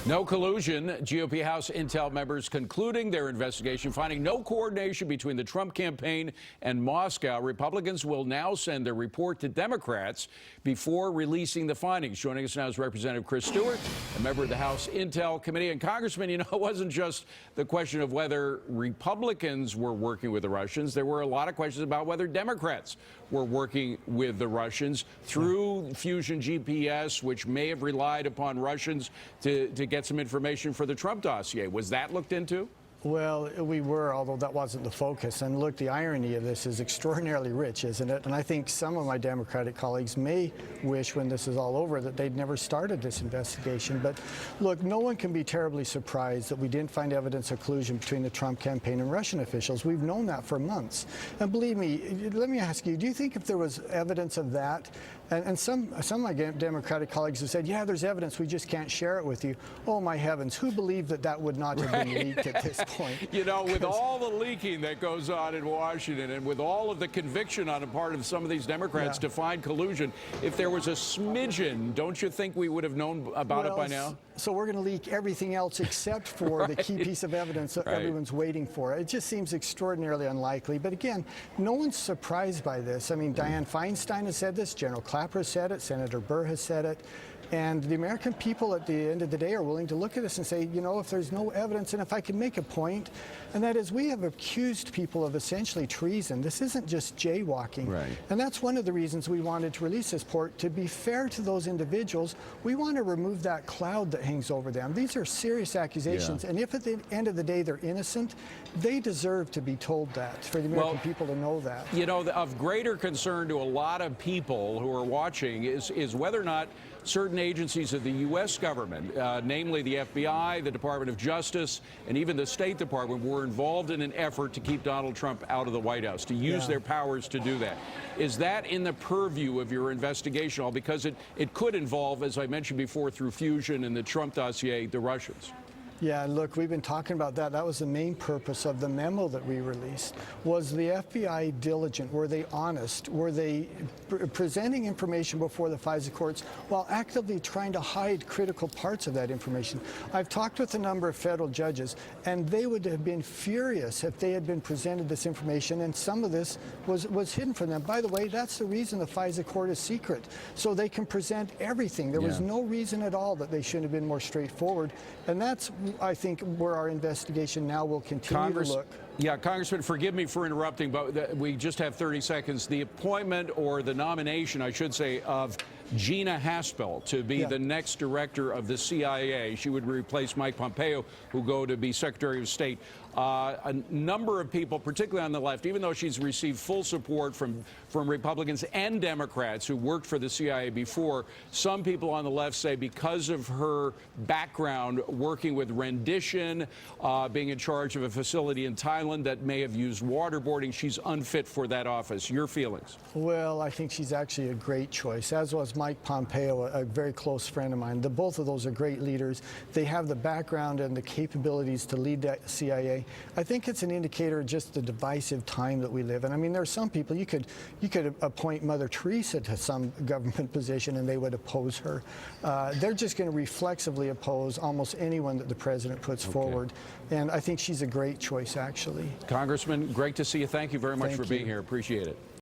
No collusion. GOP House Intel members concluding their investigation, finding no coordination between the Trump campaign and Moscow. Republicans will now send their report to Democrats before releasing the findings. Joining us now is Representative Chris Stewart, a member of the House Intel Committee. And Congressman, you know, it wasn't just the question of whether Republicans were working with the Russians. There were a lot of questions about whether Democrats were working with the Russians through Fusion GPS, which may have relied upon Russians to get some information for the Trump dossier. Was that looked into? Well, we were, although that wasn't the focus. And look, the irony of this is extraordinarily rich, isn't it? And I think some of my Democratic colleagues may wish when this is all over that they'd never started this investigation. But look, no one can be terribly surprised that we didn't find evidence of collusion between the Trump campaign and Russian officials. We've known that for months. And believe me, let me ask you, do you think if there was evidence of that, and some of my Democratic colleagues have said, yeah, there's evidence, we just can't share it with you. Oh, my heavens, who believed that that would not have been leaked at this point? You know, with all the leaking that goes on in Washington and with all of the conviction on the part of some of these Democrats to find collusion, if there was a smidgen, don't you think we would have known about it by now? So we're going to leak everything else except for the key piece of evidence that everyone's waiting for. It just seems extraordinarily unlikely. But again, no one's surprised by this. I mean, Dianne Feinstein has said this, General Clapper has said it, Senator Burr has said it. And the American people at the end of the day are willing to look at this and say, you know, if there's no evidence, and if I can make a point, and that is we have accused people of essentially treason. This isn't just jaywalking. Right. And that's one of the reasons we wanted to release this report. To be fair to those individuals, we want to remove that cloud that hangs over them. These are serious accusations. And if at the end of the day they're innocent, they deserve to be told that, for the American people to know that. You know, of greater concern to a lot of people who are watching is whether or not certain agencies of the U.S. government, namely the FBI, the Department of Justice, and even the State Department, were involved in an effort to keep Donald Trump out of the White House, to use their powers to do that. Is that in the purview of your investigation? Because it could involve, as I mentioned before, through Fusion and the Trump dossier, the Russians. Yeah, look, we've been talking about that. That was the main purpose of the memo that we released. Was the FBI diligent? Were they honest? Were they presenting information before the FISA courts while actively trying to hide critical parts of that information? I've talked with a number of federal judges, and they would have been furious if they had been presented this information, and some of this was hidden from them. By the way, that's the reason the FISA court is secret, so they can present everything. There was no reason at all that they shouldn't have been more straightforward, and that's, I think, where our investigation now will continue to look. Yeah, Congressman, forgive me for interrupting, but we just have 30 seconds. The appointment, or the nomination, I should say, of Gina Haspel to be the next director of the CIA. She would replace Mike Pompeo, who go to be Secretary of State. A number of people, particularly on the left, even though she's received full support from Republicans and Democrats who worked for the CIA before, some people on the left say because of her background working with rendition, being in charge of a facility in Thailand that may have used waterboarding, she's unfit for that office. Your feelings? Well, I think she's actually a great choice, as was Mike Pompeo, a very close friend of mine. Both of those are great leaders. They have the background and the capabilities to lead the CIA. I think it's an indicator of just the divisive time that we live in. I mean, there are some people, you could appoint Mother Teresa to some government position and they would oppose her. They're just going to reflexively oppose almost anyone that the president puts forward. And I think she's a great choice, actually. Congressman, great to see you. Thank you very much for being here. Appreciate it.